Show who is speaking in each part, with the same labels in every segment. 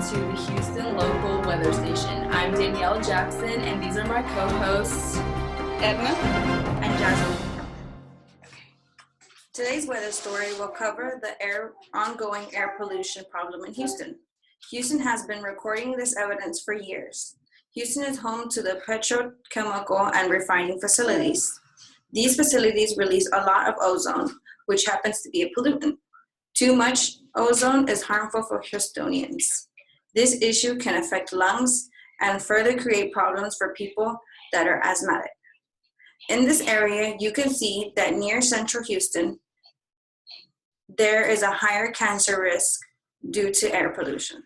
Speaker 1: to the Houston Local Weather Station. I'm Danielle Jackson, and these are my co-hosts,
Speaker 2: Edna
Speaker 3: and Jasmine. Today's weather story will cover the ongoing air pollution problem in Houston. Houston has been recording this evidence for years. Houston is home to the petrochemical and refining facilities. These facilities release a lot of ozone, which happens to be a pollutant. Too much ozone is harmful for Houstonians. This issue can affect lungs and further create problems for people that are asthmatic. In this area, you can see that near central Houston, there is a higher cancer risk due to air pollution.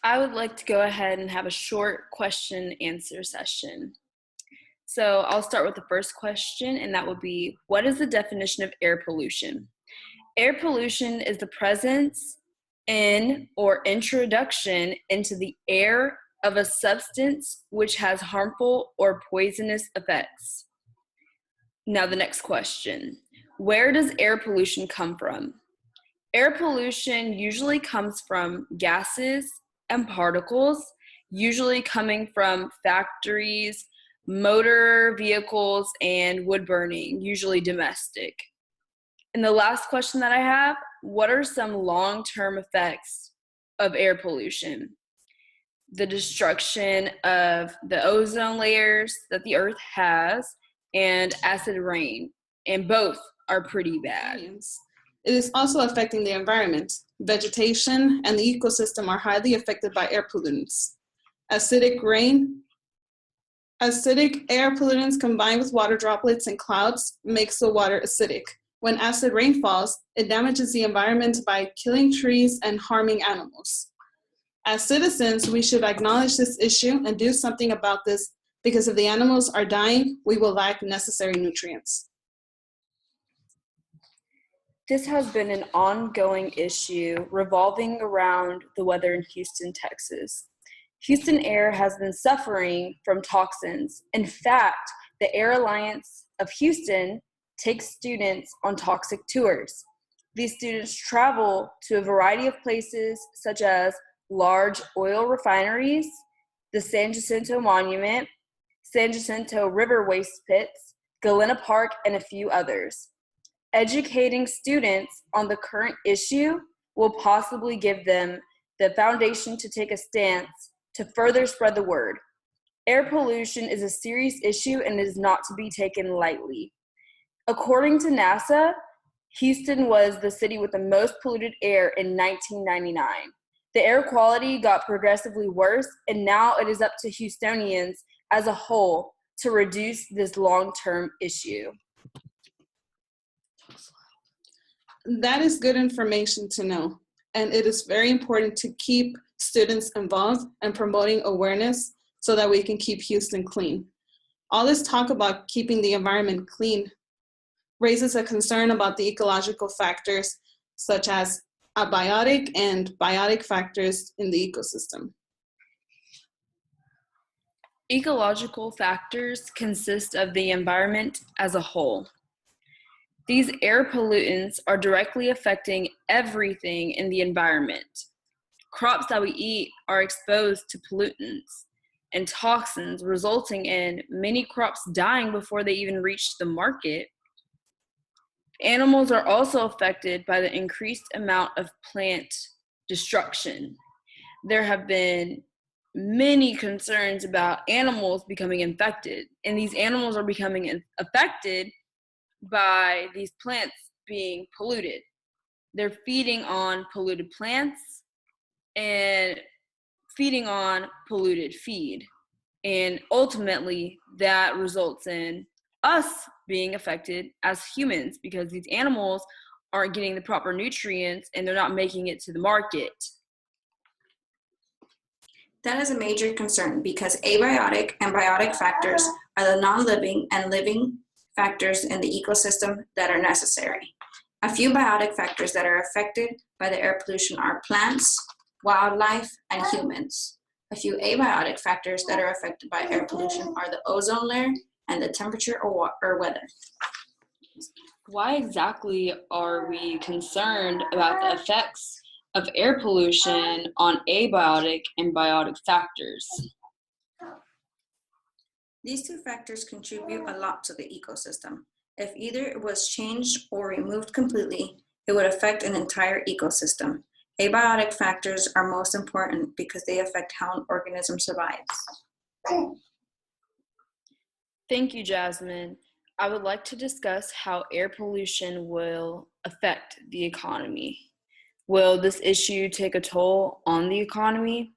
Speaker 1: I would like to go ahead and have a short question-answer session. So I'll start with the first question, and that would be, what is the definition of air pollution? Air pollution is the presence in or introduction into the air of a substance which has harmful or poisonous effects. Now the next question, where does air pollution come from? Air pollution usually comes from gases and particles, usually coming from factories, motor vehicles, and wood burning, usually domestic. And the last question that I have, what are some long-term effects of air pollution? The destruction of the ozone layers that the earth has and acid rain, and both are pretty bad.
Speaker 2: It is also affecting the environment. Vegetation and the ecosystem are highly affected by air pollutants. Acidic air pollutants combined with water droplets and clouds makes the water acidic. When acid rain falls, it damages the environment by killing trees and harming animals. As citizens, we should acknowledge this issue and do something about this, because if the animals are dying, we will lack necessary nutrients.
Speaker 1: This has been an ongoing issue revolving around the weather in Houston, Texas. Houston air has been suffering from toxins. In fact, the Air Alliance of Houston takes students on toxic tours. These students travel to a variety of places such as large oil refineries, the San Jacinto Monument, San Jacinto River waste pits, Galena Park, and a few others. Educating students on the current issue will possibly give them the foundation to take a stance to further spread the word. Air pollution is a serious issue and is not to be taken lightly. According to NASA, Houston was the city with the most polluted air in 1999. The air quality got progressively worse, and now it is up to Houstonians as a whole to reduce this long-term issue.
Speaker 2: That is good information to know, and it is very important to keep students involved and promoting awareness so that we can keep Houston clean. All this talk about keeping the environment clean raises a concern about the ecological factors such as abiotic and biotic factors in the ecosystem.
Speaker 1: Ecological factors consist of the environment as a whole. These air pollutants are directly affecting everything in the environment. Crops that we eat are exposed to pollutants and toxins, resulting in many crops dying before they even reach the market. Animals are also affected by the increased amount of plant destruction. There have been many concerns about animals becoming infected, and these animals are becoming affected by these plants being polluted. They're feeding on polluted plants and feeding on polluted feed. And ultimately, that results in us being affected as humans because these animals aren't getting the proper nutrients and they're not making it to the market.
Speaker 3: That is a major concern because abiotic and biotic factors are the non-living and living factors in the ecosystem that are necessary. A few biotic factors that are affected by the air pollution are plants, wildlife, and humans. A few abiotic factors that are affected by air pollution are the ozone layer and the temperature or weather.
Speaker 1: Why exactly are we concerned about the effects of air pollution on abiotic and biotic factors.
Speaker 3: These two factors contribute a lot to the ecosystem. If either was changed or removed completely, it would affect an entire ecosystem. Abiotic factors are most important because they affect how an organism survives.
Speaker 1: Thank you, Jasmine. I would like to discuss how air pollution will affect the economy. Will this issue take a toll on the economy?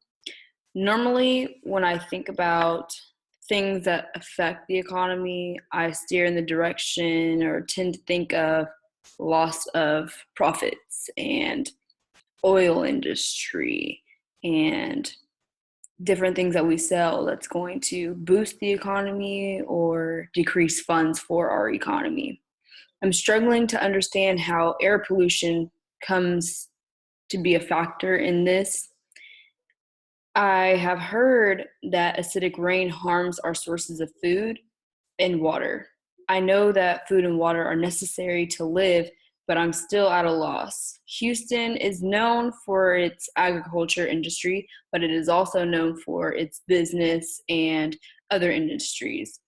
Speaker 1: Normally, when I think about things that affect the economy, I steer in the direction or tend to think of loss of profits and oil industry and different things that we sell that's going to boost the economy or decrease funds for our economy. I'm struggling to understand how air pollution comes to be a factor in this. I have heard that acidic rain harms our sources of food and water. I know that food and water are necessary to live, but I'm still at a loss. Houston is known for its agriculture industry, but it is also known for its business and other industries.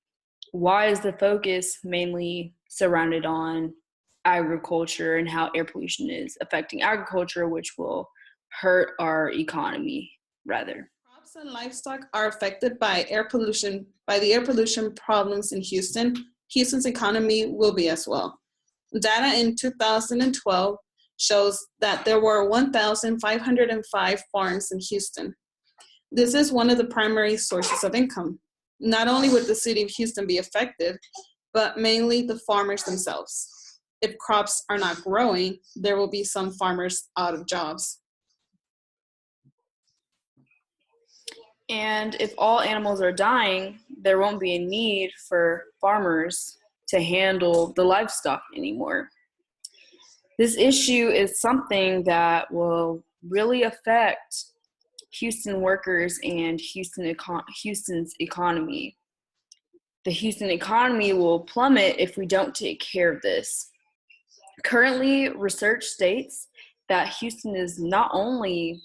Speaker 1: Why is the focus mainly surrounded on agriculture and how air pollution is affecting agriculture, which will hurt our economy rather?
Speaker 2: Crops and livestock are affected by the air pollution problems in Houston. Houston's economy will be as well. Data in 2012 shows that there were 1,505 farms in Houston. This is one of the primary sources of income. Not only would the city of Houston be affected, but mainly the farmers themselves. If crops are not growing, there will be some farmers out of jobs.
Speaker 1: And if all animals are dying, there won't be a need for farmers to handle the livestock anymore. This issue is something that will really affect Houston workers and Houston's economy. The Houston economy will plummet if we don't take care of this. Currently, research states that Houston is not only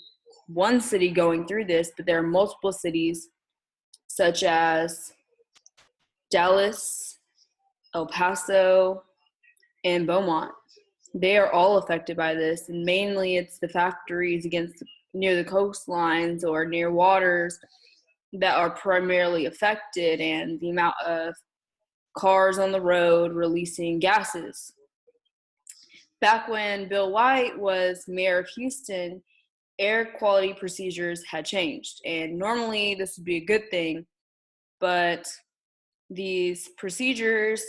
Speaker 1: one city going through this, but there are multiple cities such as Dallas, El Paso, and Beaumont. They are all affected by this, and mainly it's the factories near the coastlines or near waters that are primarily affected, and the amount of cars on the road releasing gases. Back when Bill White was mayor of Houston, air quality procedures had changed, and normally this would be a good thing, but these procedures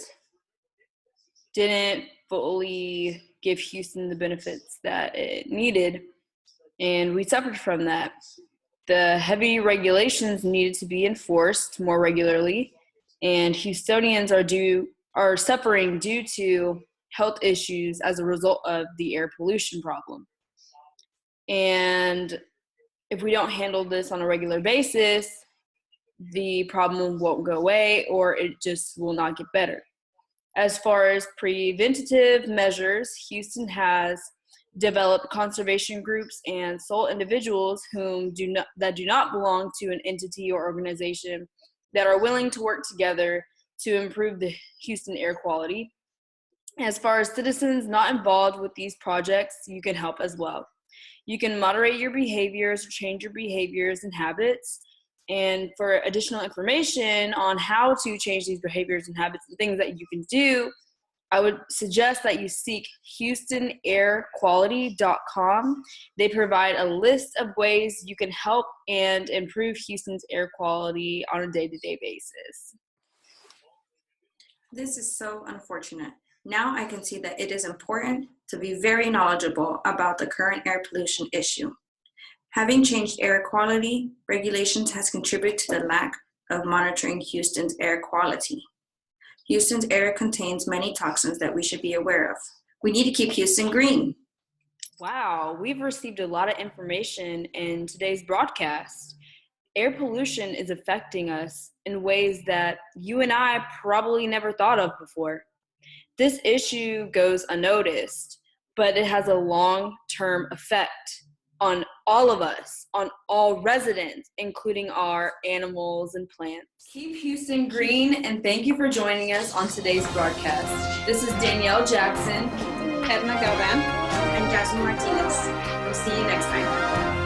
Speaker 1: didn't fully give Houston the benefits that it needed, and we suffered from that. The heavy regulations needed to be enforced more regularly, and Houstonians are suffering due to health issues as a result of the air pollution problem. And if we don't handle this on a regular basis, the problem won't go away, or it just will not get better. As far as preventative measures, Houston has developed conservation groups and sole individuals that do not belong to an entity or organization that are willing to work together to improve the Houston air quality. As far as citizens not involved with these projects, you can help as well. You can moderate your behaviors or change your behaviors and habits. And for additional information on how to change these behaviors and habits and things that you can do, I would suggest that you seek HoustonAirQuality.com. They provide a list of ways you can help and improve Houston's air quality on a day-to-day basis.
Speaker 3: This is so unfortunate. Now I can see that it is important to be very knowledgeable about the current air pollution issue. Having changed air quality regulations has contributed to the lack of monitoring Houston's air quality. Houston's air contains many toxins that we should be aware of. We need to keep Houston green.
Speaker 1: Wow, we've received a lot of information in today's broadcast. Air pollution is affecting us in ways that you and I probably never thought of before. This issue goes unnoticed, but it has a long-term effect. on all of us, on all residents, including our animals and plants. Keep Houston green, and thank you for joining us on today's broadcast. This is Danielle Jackson,
Speaker 2: Edna Galvan,
Speaker 3: and Jasmine Martinez. We'll see you next time.